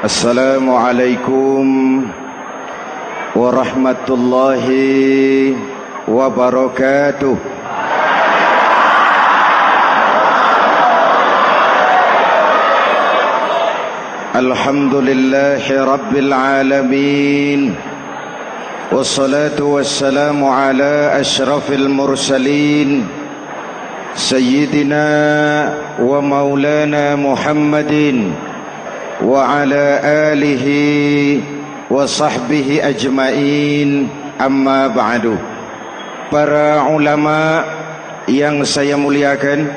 Assalamualaikum warahmatullahi wabarakatuh. Alhamdulillahi rabbil alamin. Wassalatu wassalamu ala ashrafil mursalin Sayyidina wa maulana Muhammadin wa ala alihi wa sahbihi ajmain, amma ba'du. Para ulama yang saya muliakan,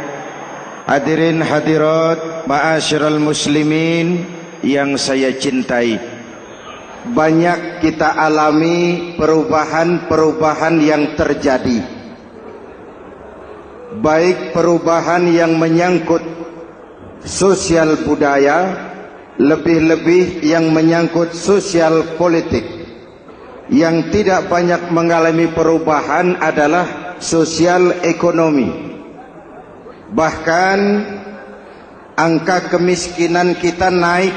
hadirin hadirat ma'asyiral muslimin yang saya cintai, banyak kita alami perubahan-perubahan yang terjadi, baik perubahan yang menyangkut sosial budaya, lebih-lebih yang menyangkut sosial politik. Yang tidak banyak mengalami perubahan adalah sosial ekonomi. Bahkan angka kemiskinan kita naik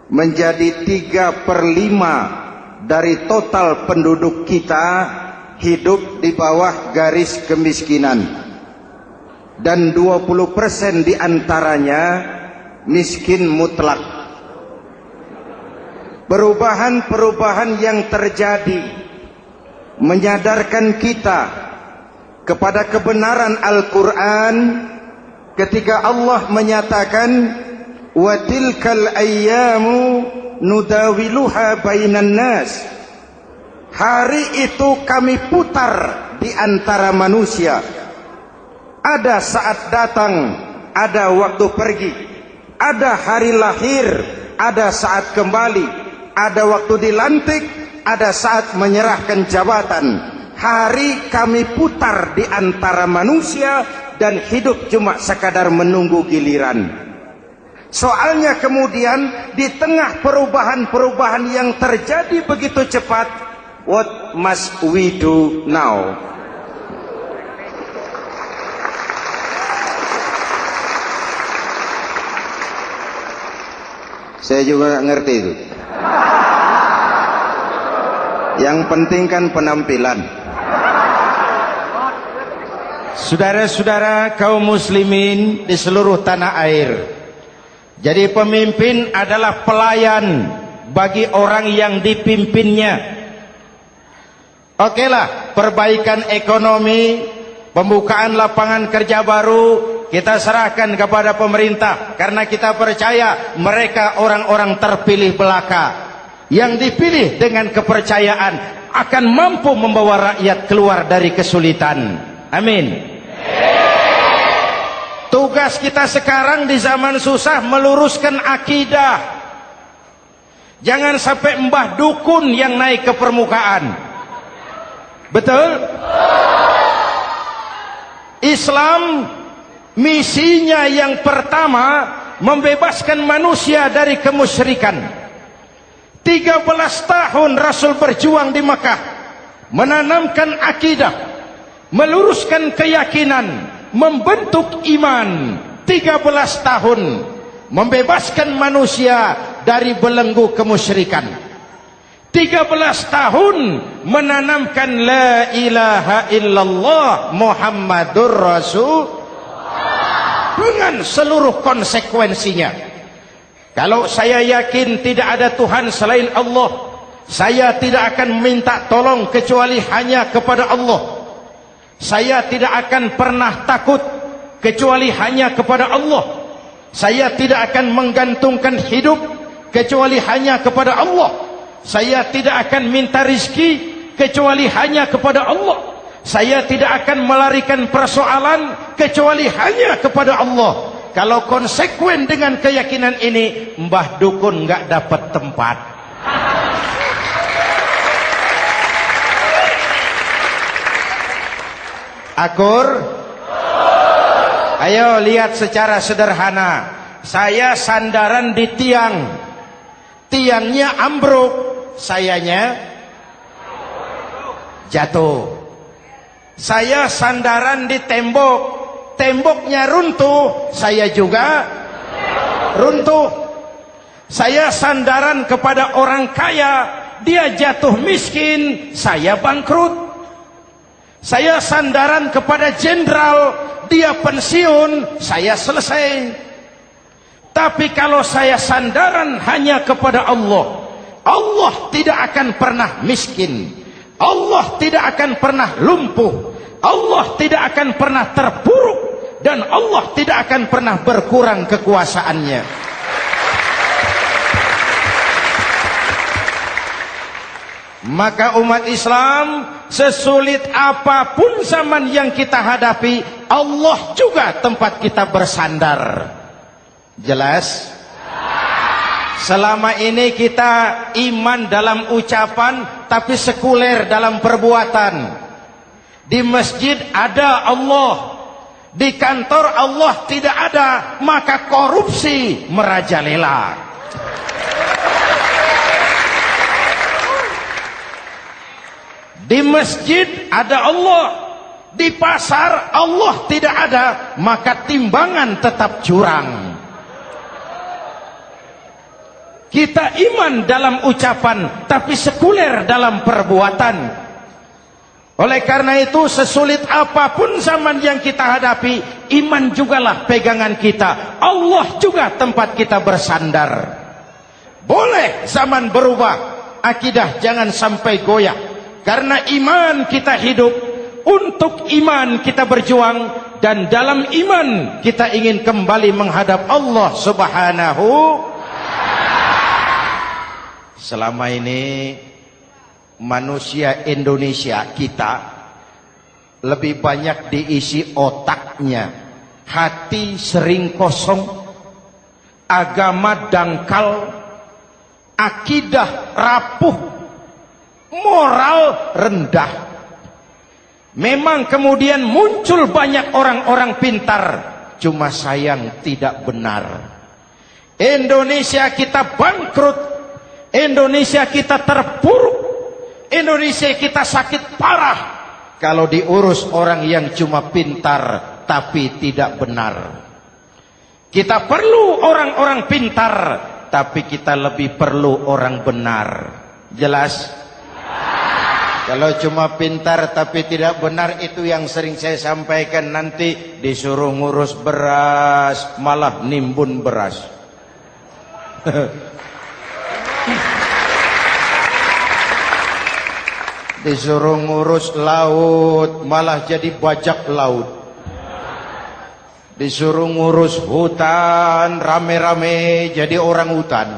menjadi 3/5 dari total penduduk kita hidup di bawah garis kemiskinan, dan 20% diantaranya miskin mutlak. Perubahan-perubahan yang terjadi menyadarkan kita kepada kebenaran Al-Quran ketika Allah menyatakan wa tilkal ayyamu nudawiluha bainan nas. Hari itu kami putar di antara manusia. Ada saat datang, ada waktu pergi. Ada hari lahir, ada saat kembali. Ada waktu dilantik, ada saat menyerahkan jabatan. Hari kami putar di antara manusia dan hidup cuma sekadar menunggu giliran. Soalnya kemudian di tengah perubahan-perubahan yang terjadi begitu cepat, what must we do now? Saya juga nggak ngerti itu. Yang penting kan penampilan. Saudara-saudara kaum muslimin di seluruh tanah air, jadi pemimpin adalah pelayan bagi orang yang dipimpinnya. Okelah, perbaikan ekonomi, pembukaan lapangan kerja baru kita serahkan kepada pemerintah, karena kita percaya mereka orang-orang terpilih belaka yang dipilih dengan kepercayaan akan mampu membawa rakyat keluar dari kesulitan. Amin. Tugas kita sekarang di zaman susah meluruskan akidah. Jangan sampai mbah dukun yang naik ke permukaan. Betul? Islam misinya yang pertama membebaskan manusia dari kemusyrikan. 13 tahun Rasul berjuang di Makkah, menanamkan akidah, meluruskan keyakinan, membentuk iman. 13 tahun membebaskan manusia dari belenggu kemusyrikan. 13 tahun menanamkan la ilaha illallah Muhammadur Rasul dengan seluruh konsekuensinya. Kalau saya yakin tidak ada Tuhan selain Allah, saya tidak akan minta tolong kecuali hanya kepada Allah. Saya tidak akan pernah takut kecuali hanya kepada Allah. Saya tidak akan menggantungkan hidup kecuali hanya kepada Allah. Saya tidak akan minta rizki kecuali hanya kepada Allah. Saya tidak akan melarikan persoalan kecuali hanya kepada Allah. Kalau konsekuen dengan keyakinan ini, mbah dukun nggak dapat tempat. Akur? Ayo lihat secara sederhana. Saya sandaran di tiang, tiangnya ambruk, sayanya jatuh. Saya sandaran di tembok, temboknya runtuh, saya juga runtuh. Saya sandaran kepada orang kaya, dia jatuh miskin, saya bangkrut. Saya sandaran kepada jenderal, dia pensiun, saya selesai. Tapi kalau saya sandaran hanya kepada Allah, Allah tidak akan pernah miskin, Allah tidak akan pernah lumpuh, Allah tidak akan pernah terpuruk, dan Allah tidak akan pernah berkurang kekuasaannya. Maka umat Islam, sesulit apapun zaman yang kita hadapi, Allah juga tempat kita bersandar. Jelas? Selama ini kita iman dalam ucapan, tapi sekuler dalam perbuatan. Di masjid ada Allah, di kantor Allah tidak ada, maka korupsi merajalela. Di masjid ada Allah, di pasar Allah tidak ada, maka timbangan tetap curang. Kita iman dalam ucapan, tapi sekuler dalam perbuatan. Oleh karena itu, sesulit apapun zaman yang kita hadapi, iman jugalah pegangan kita, Allah juga tempat kita bersandar. Boleh zaman berubah, akidah jangan sampai goyah. Karena iman kita hidup, untuk iman kita berjuang, dan dalam iman kita ingin kembali menghadap Allah Subhanahu. Selama ini manusia Indonesia kita lebih banyak diisi otaknya, hati sering kosong, agama dangkal, akidah rapuh, moral rendah. Memang kemudian muncul banyak orang-orang pintar, cuma sayang tidak benar. Indonesia kita bangkrut, Indonesia kita terpuruk, Indonesia kita sakit parah kalau diurus orang yang cuma pintar tapi tidak benar. Kita perlu orang-orang pintar, tapi kita lebih perlu orang benar. Jelas? Kalau cuma pintar tapi tidak benar, itu yang sering saya sampaikan, nanti disuruh ngurus beras malah nimbun beras. Disuruh ngurus laut malah jadi bajak laut. Disuruh ngurus hutan rame-rame jadi orang hutan.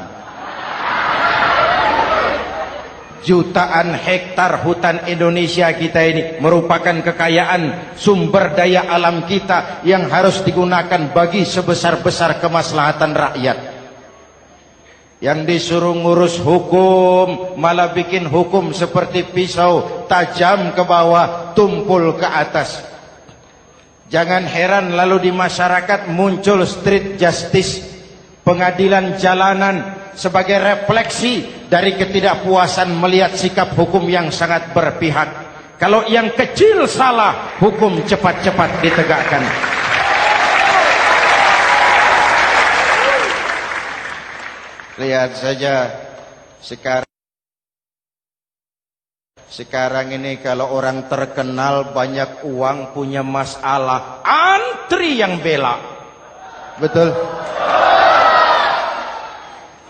Jutaan hektar hutan Indonesia kita ini merupakan kekayaan sumber daya alam kita yang harus digunakan bagi sebesar-besar kemaslahatan rakyat. Yang disuruh ngurus hukum malah bikin hukum seperti pisau, tajam ke bawah, tumpul ke atas. Jangan heran lalu di masyarakat muncul street justice, pengadilan jalanan, sebagai refleksi dari ketidakpuasan melihat sikap hukum yang sangat berpihak. Kalau yang kecil salah, hukum cepat-cepat ditegakkan. Lihat saja sekarang ini kalau orang terkenal, banyak uang, punya masalah, antri yang bela. Betul?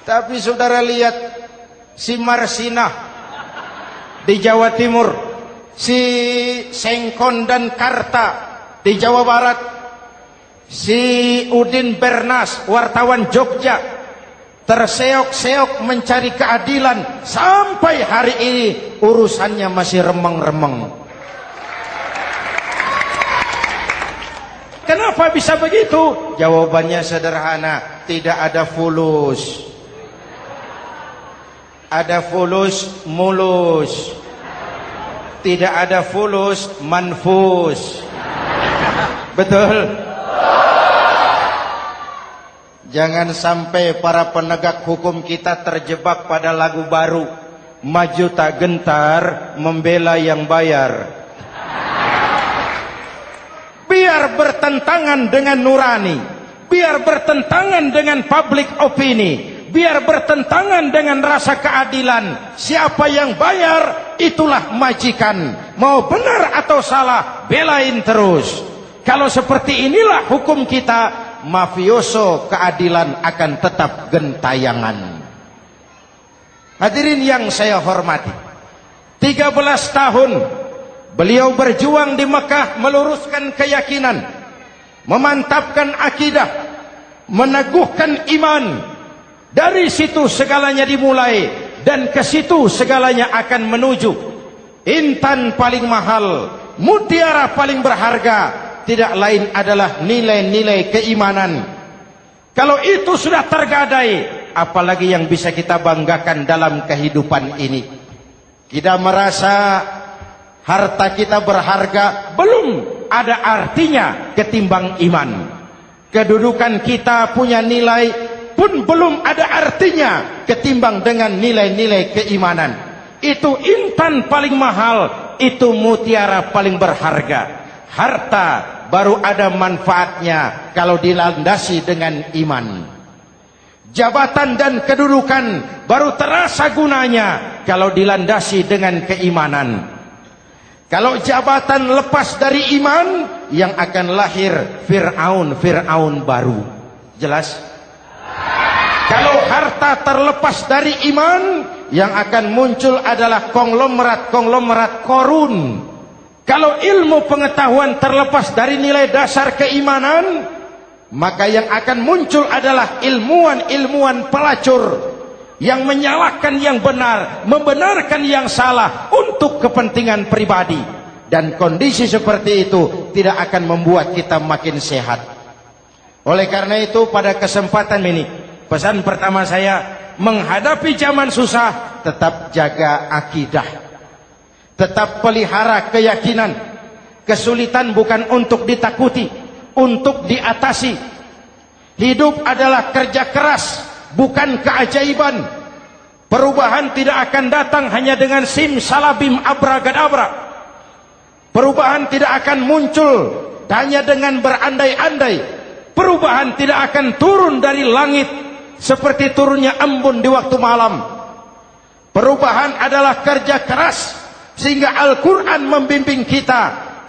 Tapi saudara lihat si Marsinah di Jawa Timur, si Sengkon dan Karta di Jawa Barat, si Udin Bernas wartawan Jogja, terseok-seok mencari keadilan, sampai hari ini urusannya masih remeng-remeng. Kenapa bisa begitu? Jawabannya sederhana, tidak ada fulus. Ada fulus mulus, tidak ada fulus manfus. Betul? Jangan sampai para penegak hukum kita terjebak pada lagu baru, maju tak gentar membela yang bayar. Biar bertentangan dengan nurani, biar bertentangan dengan public opini, biar bertentangan dengan rasa keadilan. Siapa yang bayar, itulah majikan. Mau benar atau salah, belain terus. Kalau seperti inilah hukum kita, mafioso keadilan akan tetap gentayangan. Hadirin yang saya hormati, 13 tahun beliau berjuang di Mekah, meluruskan keyakinan, memantapkan akidah, meneguhkan iman. Dari situ segalanya dimulai, dan ke situ segalanya akan menuju. Intan paling mahal, mutiara paling berharga, tidak lain adalah nilai-nilai keimanan. Kalau itu sudah tergadai, apalagi yang bisa kita banggakan dalam kehidupan ini? Kita merasa harta kita berharga, belum ada artinya ketimbang iman. Kedudukan kita punya nilai pun belum ada artinya ketimbang dengan nilai-nilai keimanan. Itu intan paling mahal, itu mutiara paling berharga. Harta baru ada manfaatnya kalau dilandasi dengan iman. Jabatan dan kedudukan baru terasa gunanya kalau dilandasi dengan keimanan. Kalau jabatan lepas dari iman, yang akan lahir Fir'aun baru. Jelas? Kalau harta terlepas dari iman, yang akan muncul adalah konglomerat Korun. Kalau ilmu pengetahuan terlepas dari nilai dasar keimanan, maka yang akan muncul adalah ilmuwan pelacur yang menyalahkan yang benar, membenarkan yang salah untuk kepentingan pribadi. Dan kondisi seperti itu tidak akan membuat kita makin sehat. Oleh karena itu, pada kesempatan ini, pesan pertama saya, menghadapi zaman susah, tetap jaga akidah, tetap pelihara keyakinan. Kesulitan bukan untuk ditakuti, untuk diatasi. Hidup adalah kerja keras, bukan keajaiban. Perubahan tidak akan datang hanya dengan simsalabim abragadabra. Perubahan tidak akan muncul hanya dengan berandai-andai. Perubahan tidak akan turun dari langit seperti turunnya embun di waktu malam. Perubahan adalah kerja keras, sehingga Al-Quran membimbing kita,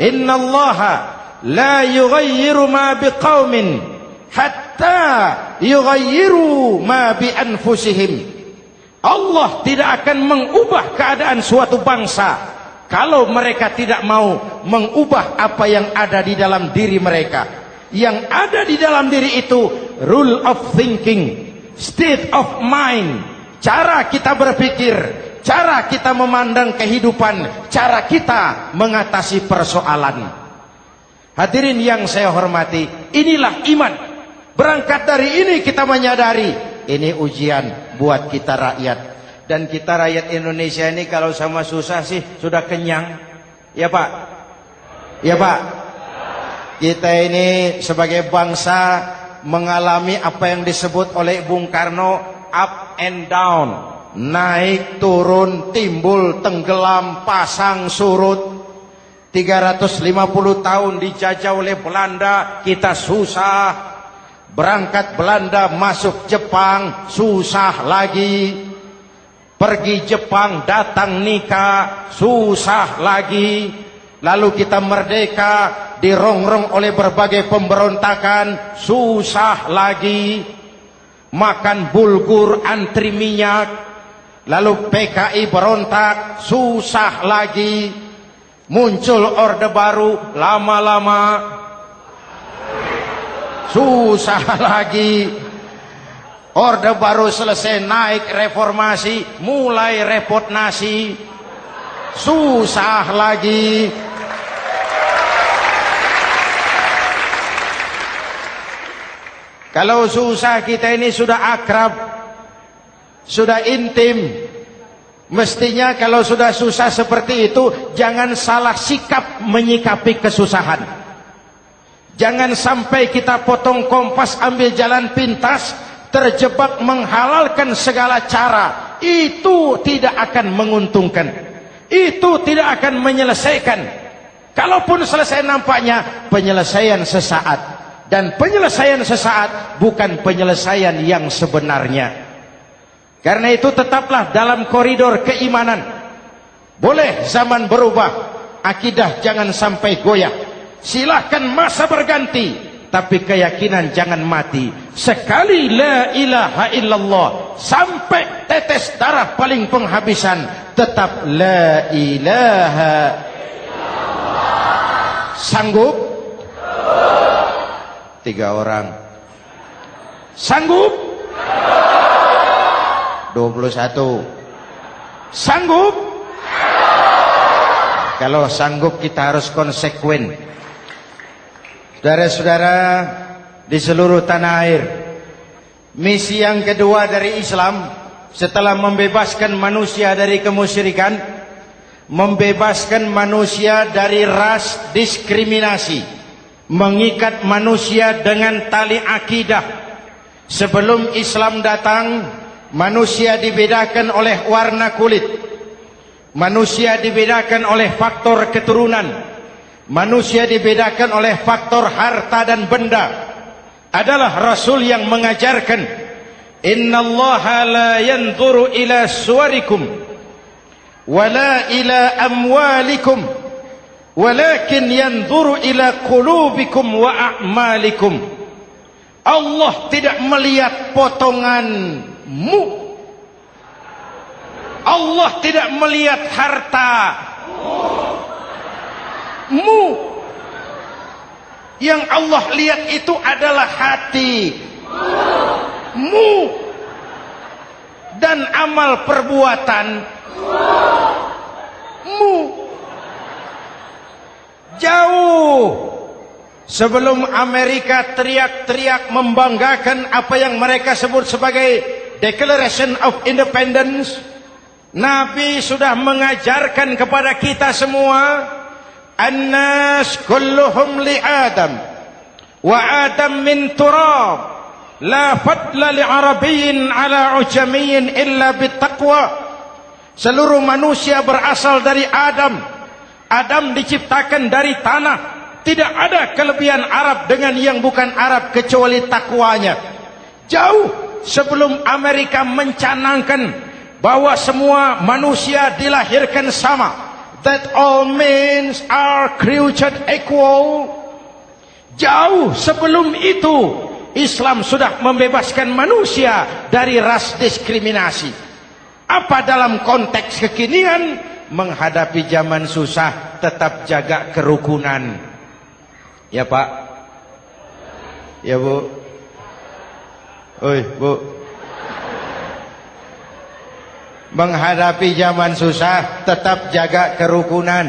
innallaha la yughayyiru ma biqaumin hatta yughayyiru ma bi anfusihim. Allah tidak akan mengubah keadaan suatu bangsa kalau mereka tidak mau mengubah apa yang ada di dalam diri mereka. Yang ada di dalam diri itu rule of thinking, state of mind, cara kita berpikir, cara kita memandang kehidupan, cara kita mengatasi persoalan. Hadirin yang saya hormati, inilah iman. Berangkat dari ini kita menyadari, ini ujian buat kita rakyat. Dan kita rakyat Indonesia ini kalau sama susah sih sudah kenyang. Ya Pak? Ya Pak? Kita ini sebagai bangsa mengalami apa yang disebut oleh Bung Karno up and down. Naik, turun, timbul, tenggelam, pasang, surut. 350 tahun dijajah oleh Belanda, kita susah. Berangkat Belanda masuk Jepang, susah lagi. Pergi Jepang, datang nikah, susah lagi. Lalu kita merdeka, dirongrong oleh berbagai pemberontakan, susah lagi. Makan bulgur, antri minyak. Lalu PKI berontak, susah lagi. Muncul orde baru, lama-lama susah lagi. Orde baru selesai, naik reformasi, mulai repot nasi, susah lagi. Kalau susah kita ini sudah akrab, sudah intim. Mestinya kalau sudah susah seperti itu, jangan salah sikap menyikapi kesusahan. Jangan sampai kita potong kompas, ambil jalan pintas, terjebak menghalalkan segala cara. Itu tidak akan menguntungkan, itu tidak akan menyelesaikan. Kalaupun selesai, nampaknya penyelesaian sesaat. Dan penyelesaian sesaat bukan penyelesaian yang sebenarnya. Karena itu tetaplah dalam koridor keimanan. Boleh zaman berubah, akidah jangan sampai goyah. Silahkan masa berganti, tapi keyakinan jangan mati. Sekali la ilaha illallah sampai tetes darah paling penghabisan, tetap la ilaha illallah. Sanggup? 3 orang. Sanggup? 21. Sanggup? Kalau sanggup kita harus konsekuen. Saudara-saudara di seluruh tanah air, misi yang kedua dari Islam setelah membebaskan manusia dari kemusyrikan, membebaskan manusia dari ras diskriminasi, mengikat manusia dengan tali akidah. Sebelum Islam datang, manusia dibedakan oleh warna kulit, manusia dibedakan oleh faktor keturunan, manusia dibedakan oleh faktor harta dan benda. Adalah Rasul yang mengajarkan, innallaha la yanzuru ila suwarikum wala ila amwalikum walakin yanzuru ila qulubikum wa a'malikum. Allah tidak melihat potonganmu, Allah tidak melihat hartamu. Yang Allah lihat itu adalah hatimu dan amal perbuatanmu. Jauh sebelum Amerika teriak-teriak membanggakan apa yang mereka sebut sebagai Declaration of Independence, Nabi sudah mengajarkan kepada kita semua, An-nas kulluhum li Adam wa Adam min turab la fadla li Arabiyyin ala ujamiyyin illa bittaqwa. Seluruh manusia berasal dari Adam. Adam diciptakan dari tanah. Tidak ada kelebihan Arab dengan yang bukan Arab kecuali takwanya. Jauh sebelum Amerika mencanangkan bahwa semua manusia dilahirkan sama, that all men are created equal. Jauh sebelum itu Islam sudah membebaskan manusia dari ras diskriminasi. Apa dalam konteks kekinian? Menghadapi zaman susah tetap jaga kerukunan. Ya Pak, ya Bu, oi Bu. Menghadapi zaman susah tetap jaga kerukunan,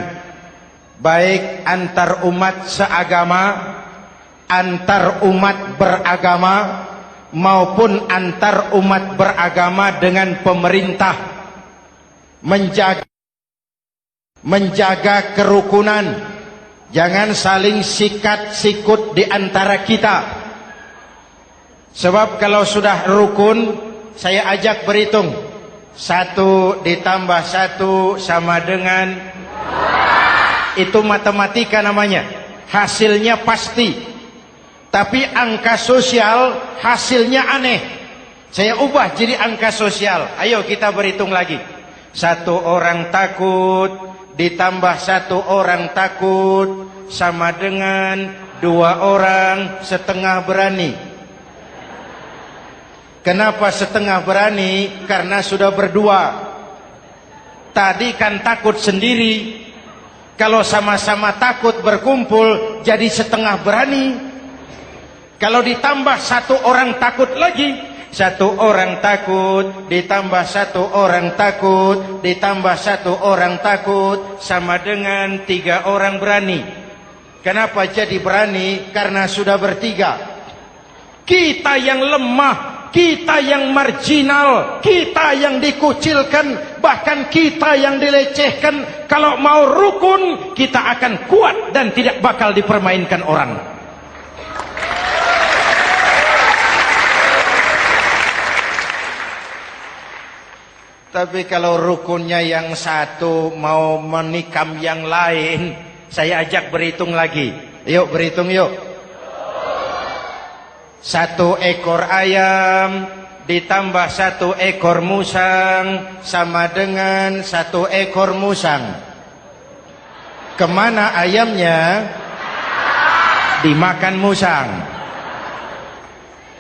baik antar umat seagama, antar umat beragama, maupun antar umat beragama dengan pemerintah. Menjaga kerukunan. Jangan saling sikat sikut di antara kita. Sebab kalau sudah rukun, saya ajak berhitung. 1 ditambah 1 sama dengan, itu matematika namanya. Hasilnya pasti. Tapi angka sosial hasilnya aneh. Saya ubah jadi angka sosial. Ayo kita berhitung lagi. 1 orang takut ditambah 1 orang takut sama dengan 2 orang setengah berani. Kenapa setengah berani? Karena sudah berdua. Tadi kan takut sendiri. Kalau sama-sama takut berkumpul jadi setengah berani. Kalau ditambah 1 orang takut lagi, 1 orang takut ditambah 1 orang takut ditambah 1 orang takut sama dengan 3 orang berani. Kenapa jadi berani? Karena sudah bertiga. Kita yang lemah, kita yang marginal, kita yang dikucilkan, bahkan kita yang dilecehkan, kalau mau rukun kita akan kuat dan tidak bakal dipermainkan orang. Tapi kalau rukunnya yang satu mau menikam yang lain, saya ajak berhitung lagi. Yuk berhitung yuk. 1 ekor ayam ditambah 1 ekor musang sama dengan 1 ekor musang. Kemana ayamnya? Dimakan musang.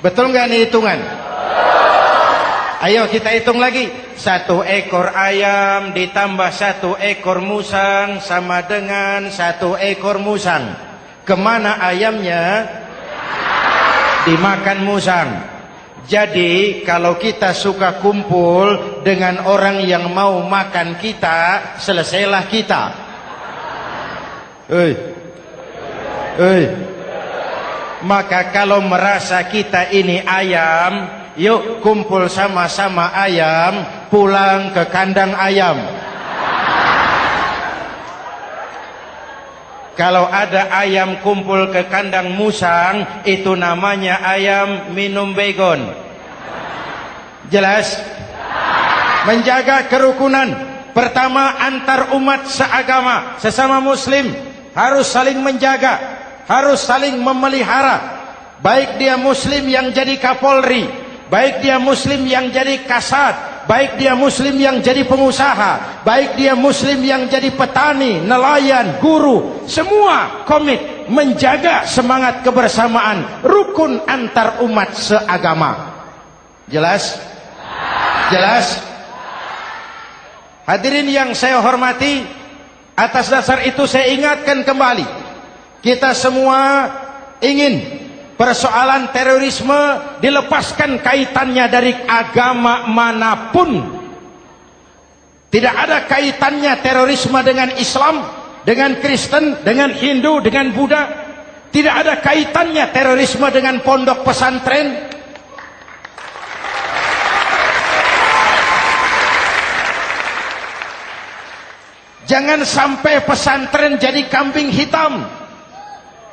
Betul nggak nih hitungan? Ayo kita hitung lagi. 1 ekor ayam ditambah 1 ekor musang sama dengan 1 ekor musang. Kemana ayamnya? Dimakan musang. Jadi kalau kita suka kumpul dengan orang yang mau makan kita, selesailah kita. Maka kalau merasa kita ini ayam, yuk kumpul sama-sama ayam, pulang ke kandang ayam. Kalau ada ayam kumpul ke kandang musang, itu namanya ayam minum baygon. Jelas? Menjaga kerukunan. Pertama, antar umat seagama, sesama muslim harus saling menjaga, harus saling memelihara. Baik dia muslim yang jadi kapolri, baik dia muslim yang jadi kasat, baik dia muslim yang jadi pengusaha, baik dia muslim yang jadi petani, nelayan, guru, semua komit menjaga semangat kebersamaan, rukun antar umat seagama. Jelas? Jelas? Hadirin yang saya hormati, atas dasar itu saya ingatkan kembali, kita semua ingin persoalan terorisme dilepaskan kaitannya dari agama manapun. Tidak ada kaitannya terorisme dengan Islam, dengan Kristen, dengan Hindu, dengan Buddha. Tidak ada kaitannya terorisme dengan pondok pesantren. Jangan sampai pesantren jadi kambing hitam.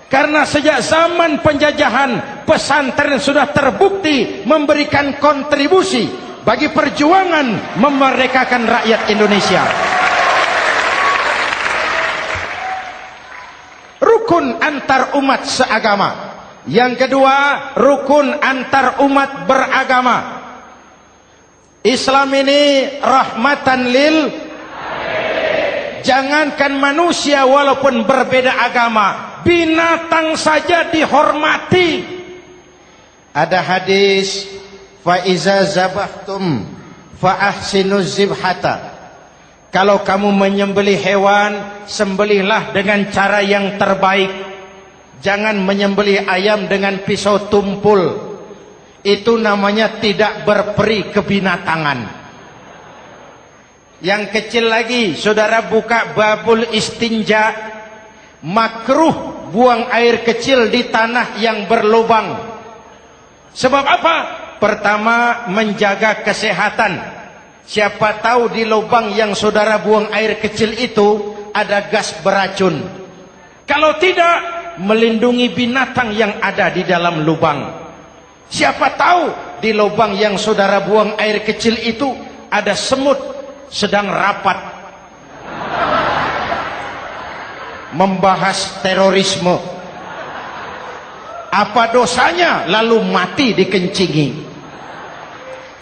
Karena sejak zaman penjajahan, pesantren sudah terbukti memberikan kontribusi bagi perjuangan memerdekakan rakyat Indonesia. Rukun antar umat seagama. Yang kedua, rukun antar umat beragama. Islam ini rahmatan lil. Jangankan manusia walaupun berbeda agama, binatang saja dihormati. Ada hadis, fa iza zabahtum fa ahsinuz zibhata. Kalau kamu menyembelih hewan, sembelihlah dengan cara yang terbaik. Jangan menyembelih ayam dengan pisau tumpul. Itu namanya tidak berperi kebinatangan. Yang kecil lagi, saudara buka babul istinja, makruh buang air kecil di tanah yang berlubang. Sebab apa? Pertama, menjaga kesehatan. Siapa tahu di lubang yang saudara buang air kecil itu ada gas beracun. Kalau tidak, melindungi binatang yang ada di dalam lubang. Siapa tahu di lubang yang saudara buang air kecil itu ada semut sedang rapat membahas terorisme. Apa dosanya lalu mati dikencingi?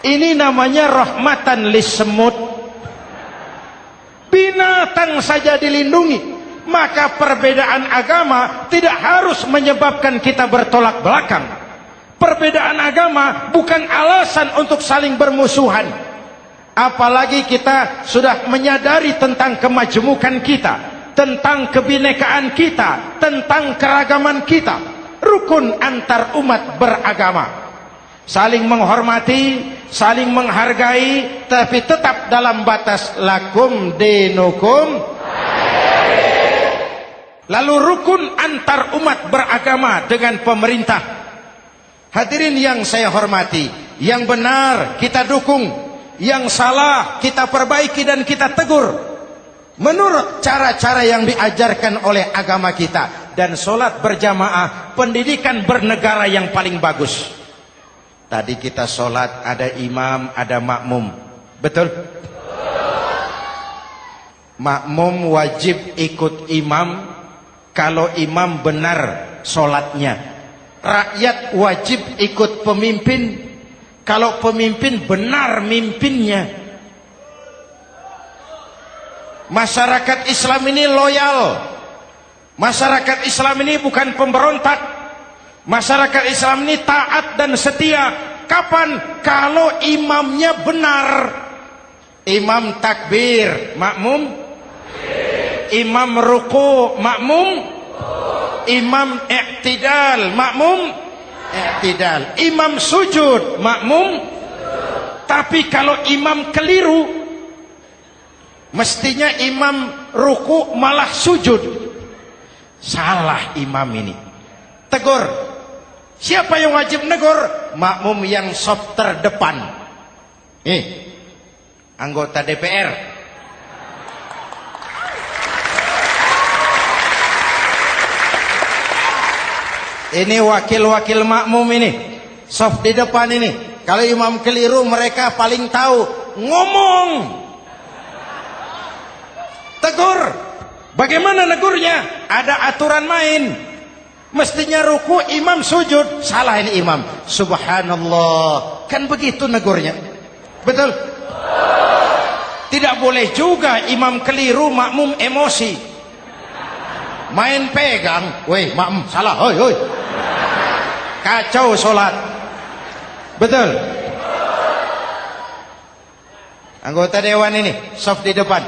Ini namanya rahmatan lis semut. Binatang saja dilindungi. Maka perbedaan agama tidak harus menyebabkan kita bertolak belakang. Perbedaan agama bukan alasan untuk saling bermusuhan. Apalagi kita sudah menyadari tentang kemajemukan kita, tentang kebinekaan kita, tentang keragaman kita. Rukun antar umat beragama. Saling menghormati, saling menghargai, tapi tetap dalam batas lakum dinukum. Lalu rukun antar umat beragama dengan pemerintah. Hadirin yang saya hormati, yang benar kita dukung, yang salah kita perbaiki dan kita tegur menurut cara-cara yang diajarkan oleh agama kita. Dan sholat berjamaah, pendidikan bernegara yang paling bagus. Tadi kita sholat ada imam, ada makmum, betul? Makmum wajib ikut imam kalau imam benar sholatnya. Rakyat wajib ikut pemimpin kalau pemimpin benar mimpinnya. Masyarakat Islam ini loyal. Masyarakat Islam ini bukan pemberontak. Masyarakat Islam ini taat dan setia. Kapan? Kalau imamnya benar. Imam takbir, makmum. Imam ruku, makmum. Imam i'tidal, makmum. I'tidal. Imam sujud, makmum. Tapi kalau imam keliru, mestinya imam ruku malah sujud. Salah imam ini. Tegur. Siapa yang wajib negur? Makmum yang sop terdepan. Anggota DPR. Ini wakil-wakil makmum ini. Sop di depan ini. Kalau imam keliru mereka paling tahu. Ngomong. Tegur. Bagaimana negurnya? Ada aturan main. Mestinya ruku, imam sujud. Salah ini imam. Subhanallah. Kan begitu negurnya. Betul? Tidak boleh juga imam keliru, makmum emosi. Main pegang. Weh, makmum salah. Hoi, hoi. Kacau sholat. Betul? Anggota dewan ini, soft di depan.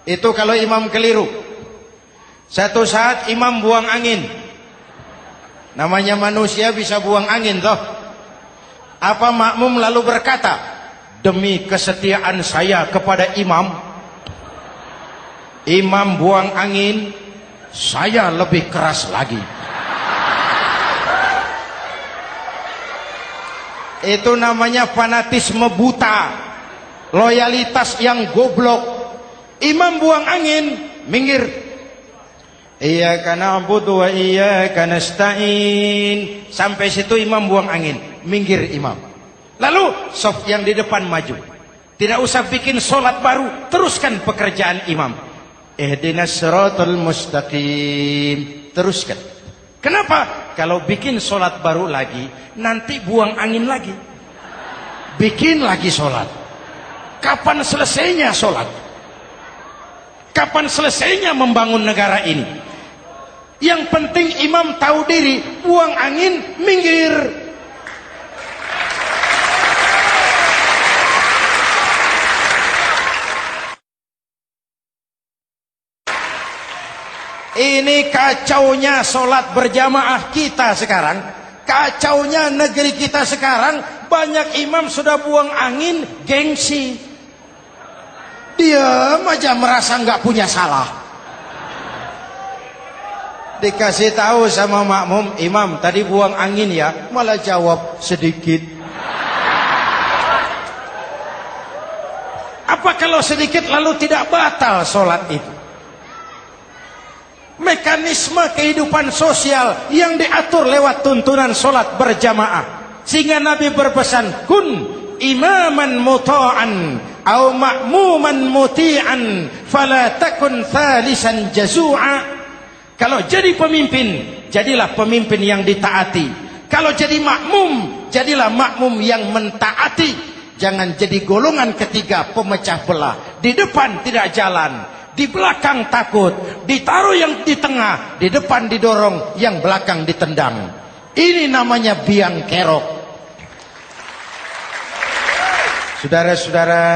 Itu kalau imam keliru. Satu saat imam buang angin. Namanya manusia bisa buang angin toh. Apa makmum lalu berkata, demi kesetiaan saya kepada imam, imam buang angin, saya lebih keras lagi. Itu namanya fanatisme buta, loyalitas yang goblok. Imam buang angin, minggir. Iyyaka na'budu wa iyyaka nasta'in. Sampai situ imam buang angin, minggir imam. Lalu saf yang di depan maju. Tidak usah bikin solat baru, teruskan pekerjaan imam. Ihdinas siratal mustaqim. Teruskan. Kenapa? Kalau bikin solat baru lagi, nanti buang angin lagi. Bikin lagi solat. Kapan selesainya solat? Kapan selesainya membangun negara ini? Yang penting imam tahu diri, buang angin, minggir. Ini kacaunya solat berjamaah kita sekarang. Kacaunya negeri kita sekarang. Banyak imam sudah buang angin, gengsi. Dia aja merasa nggak punya salah. Dikasih tahu sama makmum, imam tadi buang angin ya, malah jawab sedikit. Apa kalau sedikit lalu tidak batal sholat itu? Mekanisme kehidupan sosial yang diatur lewat tuntunan sholat berjamaah. Sehingga Nabi berpesan, kun imaman muta'an au ma'muman muti'an fala takun thalisan jazu'a. Kalau jadi pemimpin, jadilah pemimpin yang ditaati. Kalau jadi makmum, jadilah makmum yang mentaati. Jangan jadi golongan ketiga pemecah belah. Di depan tidak jalan, di belakang takut, ditaruh yang di tengah, di depan didorong, yang belakang ditendang. Ini namanya biang kerok. Saudara-saudara,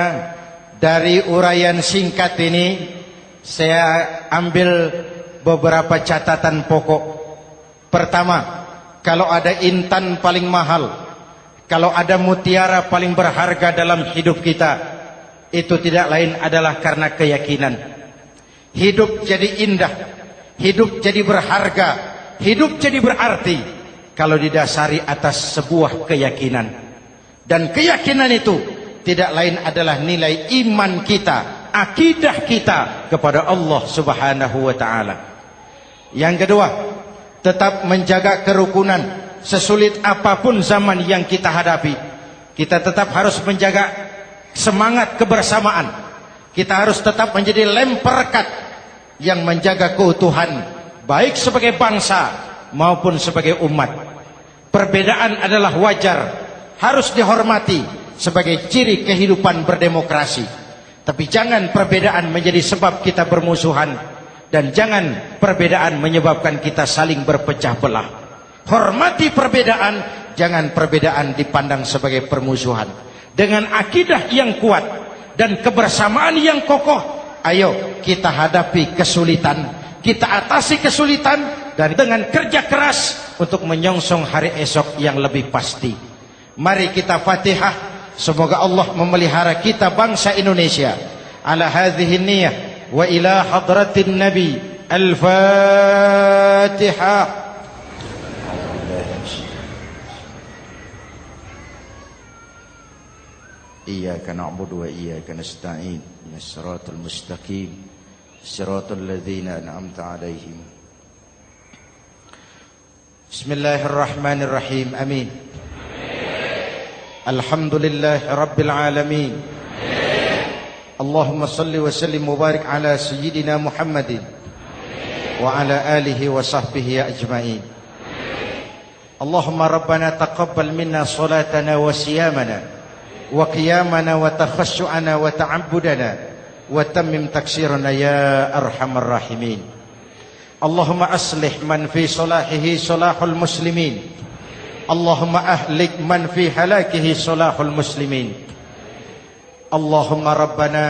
dari uraian singkat ini saya ambil beberapa catatan pokok. Pertama, kalau ada intan paling mahal, kalau ada mutiara paling berharga dalam hidup kita, itu tidak lain adalah karena keyakinan. Hidup jadi indah, hidup jadi berharga, hidup jadi berarti kalau didasari atas sebuah keyakinan. Dan keyakinan itu tidak lain adalah nilai iman kita, akidah kita kepada Allah Subhanahu wa taala. Yang kedua, tetap menjaga kerukunan sesulit apapun zaman yang kita hadapi. Kita tetap harus menjaga semangat kebersamaan. Kita harus tetap menjadi lem perekat yang menjaga keutuhan baik sebagai bangsa maupun sebagai umat. Perbedaan adalah wajar, harus dihormati sebagai ciri kehidupan berdemokrasi. Tapi jangan perbedaan menjadi sebab kita bermusuhan, dan jangan perbedaan menyebabkan kita saling berpecah belah. Hormati perbedaan, jangan perbedaan dipandang sebagai permusuhan. Dengan akidah yang kuat dan kebersamaan yang kokoh, ayo kita hadapi kesulitan, kita atasi kesulitan, dan dengan kerja keras untuk menyongsong hari esok yang lebih pasti. Mari kita Fatihah, semoga Allah memelihara kita bangsa Indonesia. Ala hadhihi niyah wa ila hadratin Nabi. Al-Fatihah. Iyyaka na'budu wa iyyaka nasta'in. Ihdinas siratal mustaqim. Siratal ladzina an'amta 'alaihim. Bismillahirrahmanirrahim. Amin. Alhamdulillah rabbil alamin. Allahumma salli wa sallim mubarak ala sayyidina Muhammadin wa ala alihi wa sahbihi ajma'in. Allahumma rabbana taqabbal minna salatana wa siyamana wa qiyamana wa takhashu'ana wa ta'abbudana wa tammim taksirana ya arhamar rahimin. Allahumma aslih man fi salahihi salahul muslimin. Allahumma ahlik man fi halakihi salahul muslimin. Allahumma rabbana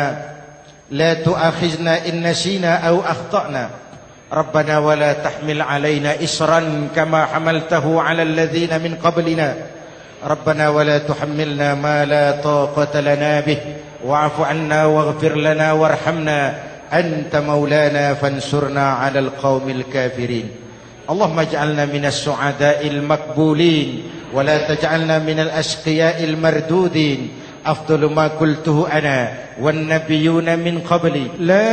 la tu'akhizna in nasina aw akhtana. Rabbana wa la tahmil alaina isran kama hamaltahu ala alladhina min qablina. Rabbana wa la tuhammilna ma la taqata lana bih wa'fu 'anna waghfir lana warhamna anta maulana fansurna 'alal qaumil kafirin. Allahumma ij'alna minas su'ada'il maqbulin wa la taj'alna minal ashqiya'il mardudin. Afdalu ma qultuhu ana wan nabiyyuna min qabli. La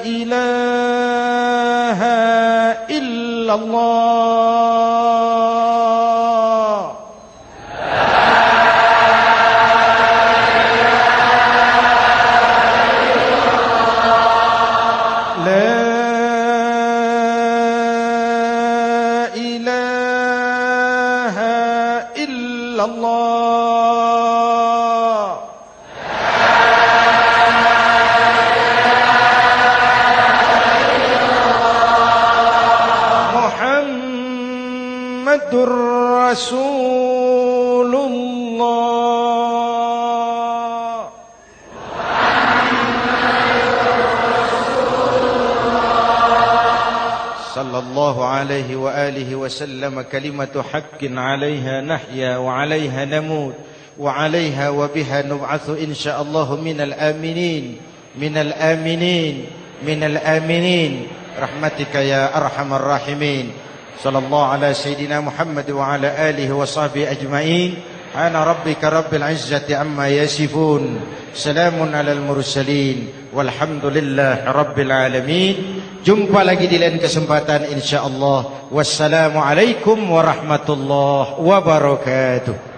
ilaha illallah. Rasulullah. Sallallahu alaihi wa alihi wa sallam. Kalimatu haqqin 'alaiha nahya wa 'alaiha namut wa 'alaiha wa biha nub'atsu insyaallah minal aminin minal aminin minal aminin rahmatika ya arhamar rahimin. Sallallahu ala sayyidina Muhammad wa ala alihi wa sahbihi ajma'in. Ana rabbika rabbil izzati amma yasifun. Salamun alal mursalin. Walhamdulillah rabbil alamin. Jumpa lagi di lain kesempatan insyaallah. Wassalamualaikum warahmatullahi wabarakatuh.